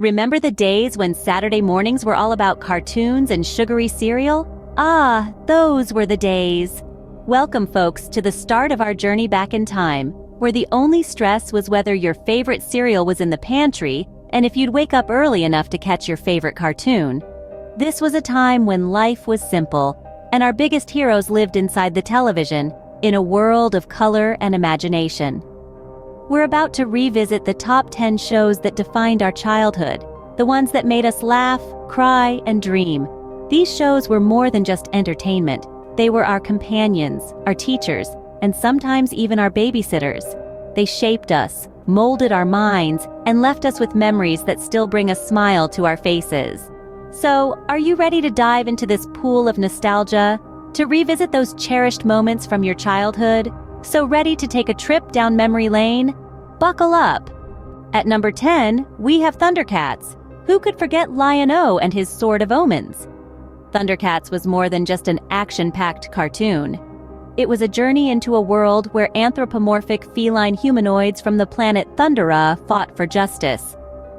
Remember the days when Saturday mornings were all about cartoons and sugary cereal? Ah, those were the days. Welcome, folks, to the start of our journey back in time, where the only stress was whether your favorite cereal was in the pantry and if you'd wake up early enough to catch your favorite cartoon. This was a time when life was simple, and our biggest heroes lived inside the television, in a world of color and imagination. We're about to revisit the top 10 shows that defined our childhood, the ones that made us laugh, cry, and dream. These shows were more than just entertainment. They were our companions, our teachers, and sometimes even our babysitters. They shaped us, molded our minds, and left us with memories that still bring a smile to our faces. So, are you ready to dive into this pool of nostalgia? To revisit those cherished moments from your childhood? So ready to take a trip down memory lane? Buckle up! At number 10, we have Thundercats. Who could forget Lion-O and his Sword of Omens? Thundercats was more than just an action-packed cartoon. It was a journey into a world where anthropomorphic feline humanoids from the planet Thundera fought for justice.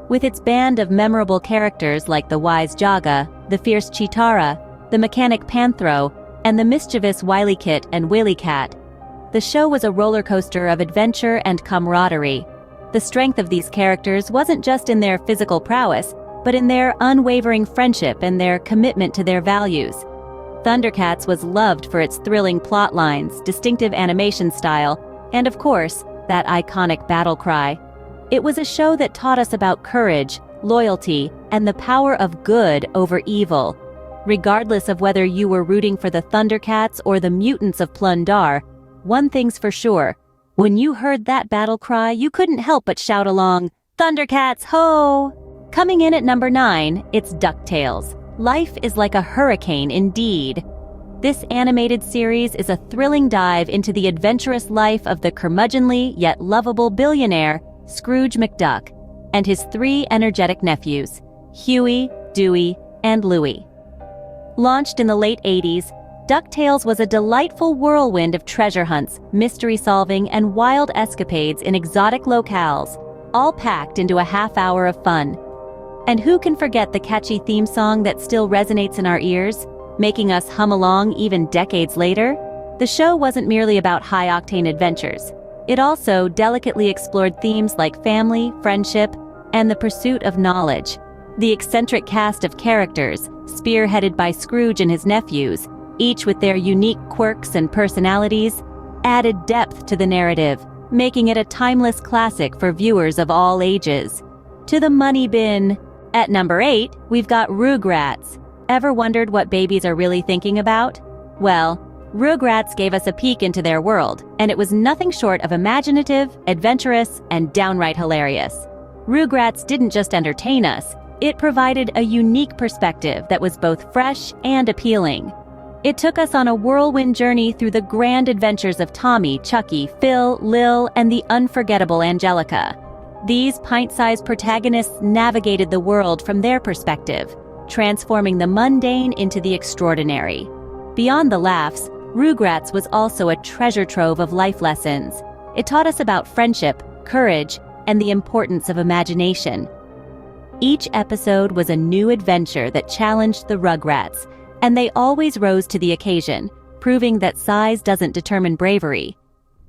With its band of memorable characters like the wise Jaga, the fierce Chitara, the mechanic Panthro, and the mischievous Wily-Kit and Willy-Cat, the show was a roller coaster of adventure and camaraderie. The strength of these characters wasn't just in their physical prowess, but in their unwavering friendship and their commitment to their values. Thundercats was loved for its thrilling plot lines, distinctive animation style, and of course, that iconic battle cry. It was a show that taught us about courage, loyalty, and the power of good over evil. Regardless of whether you were rooting for the Thundercats or the mutants of Plundar, one thing's for sure, when you heard that battle cry, you couldn't help but shout along, "Thundercats, ho!" Coming in at number 9, it's DuckTales. Life is like a hurricane indeed. This animated series is a thrilling dive into the adventurous life of the curmudgeonly yet lovable billionaire, Scrooge McDuck, and his 3 energetic nephews, Huey, Dewey, and Louie. Launched in the late 80s, DuckTales was a delightful whirlwind of treasure hunts, mystery solving, and wild escapades in exotic locales, all packed into a half hour of fun. And who can forget the catchy theme song that still resonates in our ears, making us hum along even decades later? The show wasn't merely about high-octane adventures. It also delicately explored themes like family, friendship, and the pursuit of knowledge. The eccentric cast of characters, spearheaded by Scrooge and his nephews, each with their unique quirks and personalities, added depth to the narrative, making it a timeless classic for viewers of all ages. To the money bin. At number 8, we've got Rugrats. Ever wondered what babies are really thinking about? Well, Rugrats gave us a peek into their world, and it was nothing short of imaginative, adventurous, and downright hilarious. Rugrats didn't just entertain us, it provided a unique perspective that was both fresh and appealing. It took us on a whirlwind journey through the grand adventures of Tommy, Chucky, Phil, Lil, and the unforgettable Angelica. These pint-sized protagonists navigated the world from their perspective, transforming the mundane into the extraordinary. Beyond the laughs, Rugrats was also a treasure trove of life lessons. It taught us about friendship, courage, and the importance of imagination. Each episode was a new adventure that challenged the Rugrats, and they always rose to the occasion, proving that size doesn't determine bravery.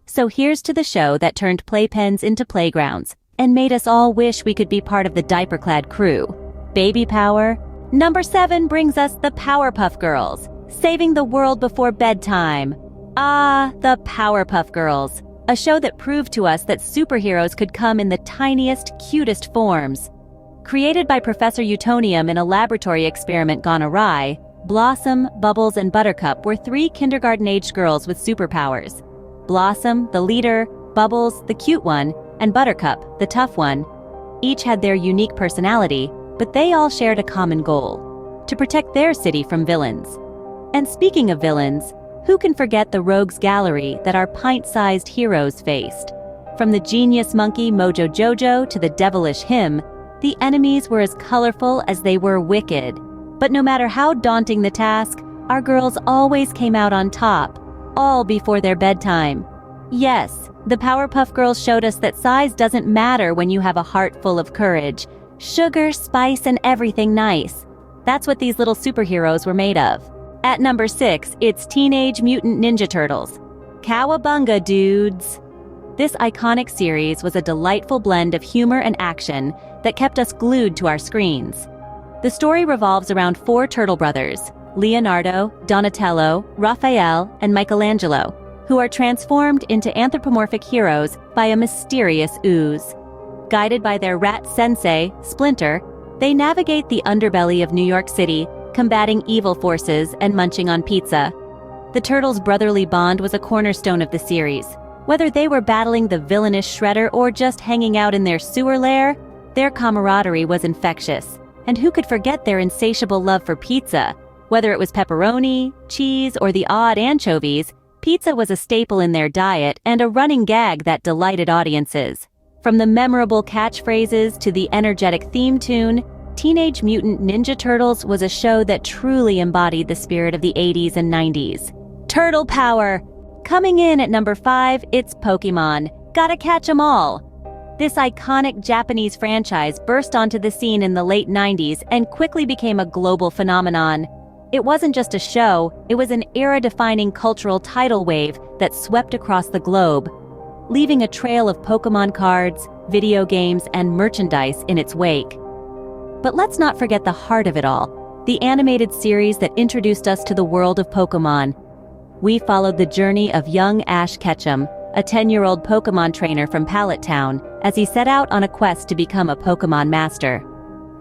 So here's to the show that turned playpens into playgrounds and made us all wish we could be part of the diaper-clad crew. Baby power. Number 7 brings us the Powerpuff Girls, saving the world before bedtime. Ah, the Powerpuff Girls, a show that proved to us that superheroes could come in the tiniest, cutest forms. Created by Professor Utonium in a laboratory experiment gone awry, Blossom, Bubbles, and Buttercup were 3 kindergarten-aged girls with superpowers. Blossom, the leader, Bubbles, the cute one, and Buttercup, the tough one. Each had their unique personality, but they all shared a common goal: to protect their city from villains. And speaking of villains, who can forget the rogues gallery that our pint-sized heroes faced? From the genius monkey Mojo Jojo to the devilish him, the enemies were as colorful as they were wicked. But no matter how daunting the task, our girls always came out on top, all before their bedtime. Yes, the Powerpuff Girls showed us that size doesn't matter when you have a heart full of courage. Sugar, spice, and everything nice. That's what these little superheroes were made of. At number 6, it's Teenage Mutant Ninja Turtles. Cowabunga, dudes! This iconic series was a delightful blend of humor and action that kept us glued to our screens. The story revolves around 4 turtle brothers, Leonardo, Donatello, Raphael, and Michelangelo, who are transformed into anthropomorphic heroes by a mysterious ooze. Guided by their rat sensei, Splinter, they navigate the underbelly of New York City, combating evil forces and munching on pizza. The turtles' brotherly bond was a cornerstone of the series. Whether they were battling the villainous Shredder or just hanging out in their sewer lair, their camaraderie was infectious. And who could forget their insatiable love for pizza? Whether it was pepperoni, cheese, or the odd anchovies, pizza was a staple in their diet and a running gag that delighted audiences. From the memorable catchphrases to the energetic theme tune, Teenage Mutant Ninja Turtles was a show that truly embodied the spirit of the 80s and 90s. Turtle power! Coming in at number 5, it's Pokémon. Gotta catch 'em all! This iconic Japanese franchise burst onto the scene in the late 90s and quickly became a global phenomenon. It wasn't just a show, it was an era-defining cultural tidal wave that swept across the globe, leaving a trail of Pokémon cards, video games, and merchandise in its wake. But let's not forget the heart of it all, the animated series that introduced us to the world of Pokémon. We followed the journey of young Ash Ketchum, a 10-year-old Pokémon trainer from Pallet Town, as he set out on a quest to become a Pokémon master.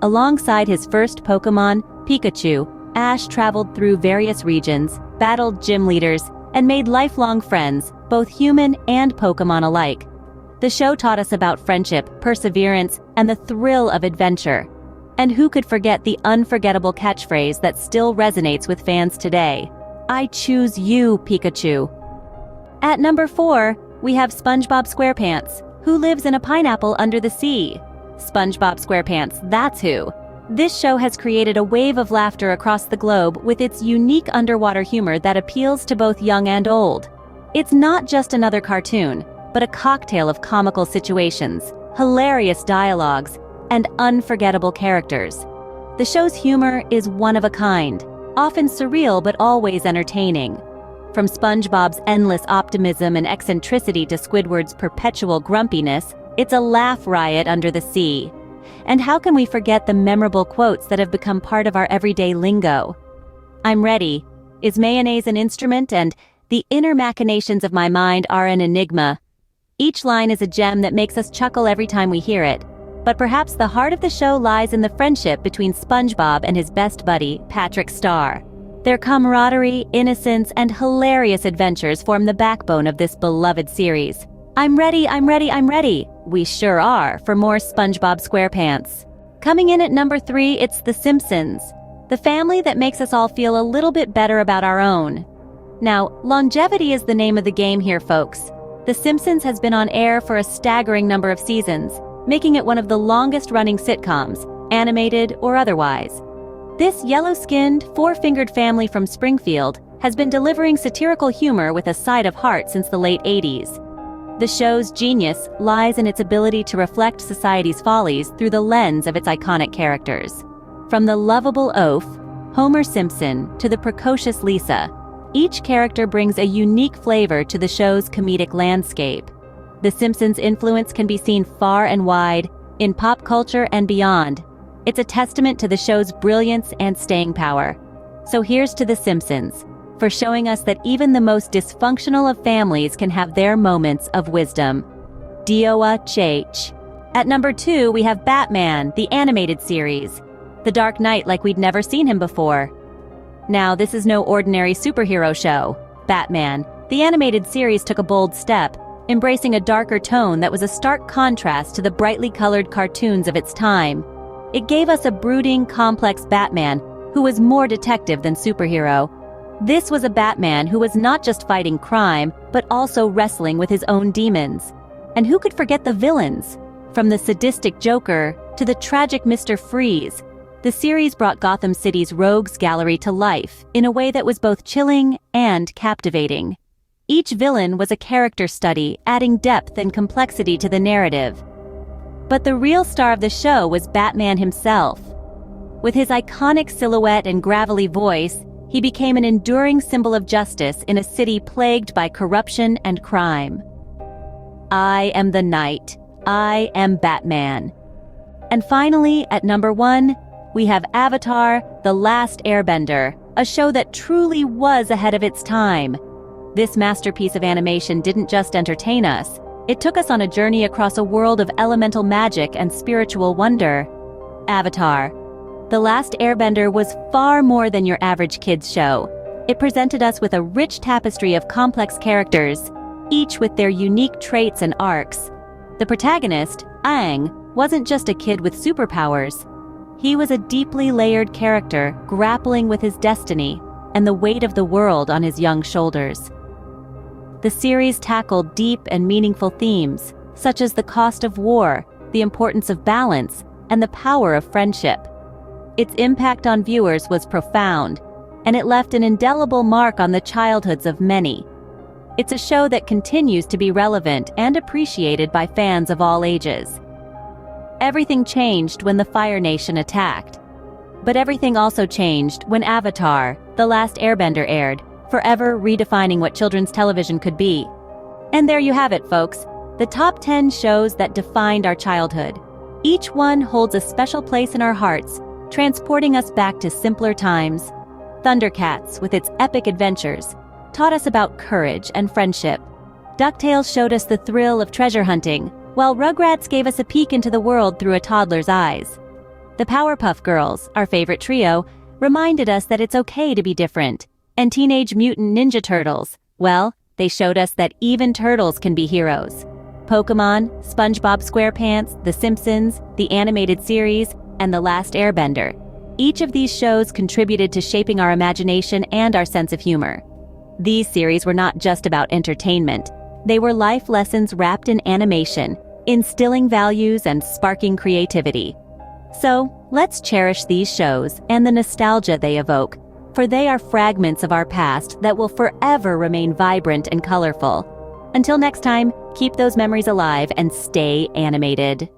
Alongside his first Pokémon, Pikachu, Ash traveled through various regions, battled gym leaders, and made lifelong friends, both human and Pokémon alike. The show taught us about friendship, perseverance, and the thrill of adventure. And who could forget the unforgettable catchphrase that still resonates with fans today? I choose you, Pikachu. At number 4, we have SpongeBob SquarePants, who lives in a pineapple under the sea. SpongeBob SquarePants, that's who. This show has created a wave of laughter across the globe with its unique underwater humor that appeals to both young and old. It's not just another cartoon, but a cocktail of comical situations, hilarious dialogues, and unforgettable characters. The show's humor is one of a kind, often surreal but always entertaining. From SpongeBob's endless optimism and eccentricity to Squidward's perpetual grumpiness, it's a laugh riot under the sea. And how can we forget the memorable quotes that have become part of our everyday lingo? I'm ready. Is mayonnaise an instrument? And the inner machinations of my mind are an enigma. Each line is a gem that makes us chuckle every time we hear it. But perhaps the heart of the show lies in the friendship between SpongeBob and his best buddy, Patrick Star. Their camaraderie, innocence, and hilarious adventures form the backbone of this beloved series. I'm ready, I'm ready, I'm ready! We sure are for more SpongeBob SquarePants. Coming in at number 3, it's The Simpsons, the family that makes us all feel a little bit better about our own. Now, longevity is the name of the game here, folks. The Simpsons has been on air for a staggering number of seasons, making it one of the longest-running sitcoms, animated or otherwise. This yellow-skinned, four-fingered family from Springfield has been delivering satirical humor with a side of heart since the late 80s. The show's genius lies in its ability to reflect society's follies through the lens of its iconic characters. From the lovable oaf, Homer Simpson, to the precocious Lisa, each character brings a unique flavor to the show's comedic landscape. The Simpsons' influence can be seen far and wide, in pop culture and beyond. It's a testament to the show's brilliance and staying power. So here's to The Simpsons, for showing us that even the most dysfunctional of families can have their moments of wisdom. Dioa Chach. At number 2, we have Batman, the animated series. The Dark Knight like we'd never seen him before. Now, this is no ordinary superhero show. Batman, the animated series, took a bold step, embracing a darker tone that was a stark contrast to the brightly colored cartoons of its time. It gave us a brooding, complex Batman who was more detective than superhero. This was a Batman who was not just fighting crime, but also wrestling with his own demons. And who could forget the villains? From the sadistic Joker to the tragic Mr. Freeze, the series brought Gotham City's rogues gallery to life in a way that was both chilling and captivating. Each villain was a character study, adding depth and complexity to the narrative. But the real star of the show was Batman himself. With his iconic silhouette and gravelly voice, he became an enduring symbol of justice in a city plagued by corruption and crime. I am the Knight. I am Batman. And finally, at number 1, we have Avatar: The Last Airbender, a show that truly was ahead of its time. This masterpiece of animation didn't just entertain us, it took us on a journey across a world of elemental magic and spiritual wonder. Avatar: The Last Airbender was far more than your average kids show. It presented us with a rich tapestry of complex characters, each with their unique traits and arcs. The protagonist, Aang, wasn't just a kid with superpowers. He was a deeply layered character grappling with his destiny and the weight of the world on his young shoulders. The series tackled deep and meaningful themes, such as the cost of war, the importance of balance, and the power of friendship. Its impact on viewers was profound, and it left an indelible mark on the childhoods of many. It's a show that continues to be relevant and appreciated by fans of all ages. Everything changed when the Fire Nation attacked. But everything also changed when Avatar: The Last Airbender aired, forever redefining what children's television could be. And there you have it, folks, the top 10 shows that defined our childhood. Each one holds a special place in our hearts, transporting us back to simpler times. Thundercats, with its epic adventures, taught us about courage and friendship. DuckTales showed us the thrill of treasure hunting, while Rugrats gave us a peek into the world through a toddler's eyes. The Powerpuff Girls, our favorite trio, reminded us that it's okay to be different. And Teenage Mutant Ninja Turtles, well, they showed us that even turtles can be heroes. Pokémon, SpongeBob SquarePants, The Simpsons, the animated series, and The Last Airbender. Each of these shows contributed to shaping our imagination and our sense of humor. These series were not just about entertainment. They were life lessons wrapped in animation, instilling values and sparking creativity. So, let's cherish these shows and the nostalgia they evoke, for they are fragments of our past that will forever remain vibrant and colorful. Until next time, keep those memories alive and stay animated.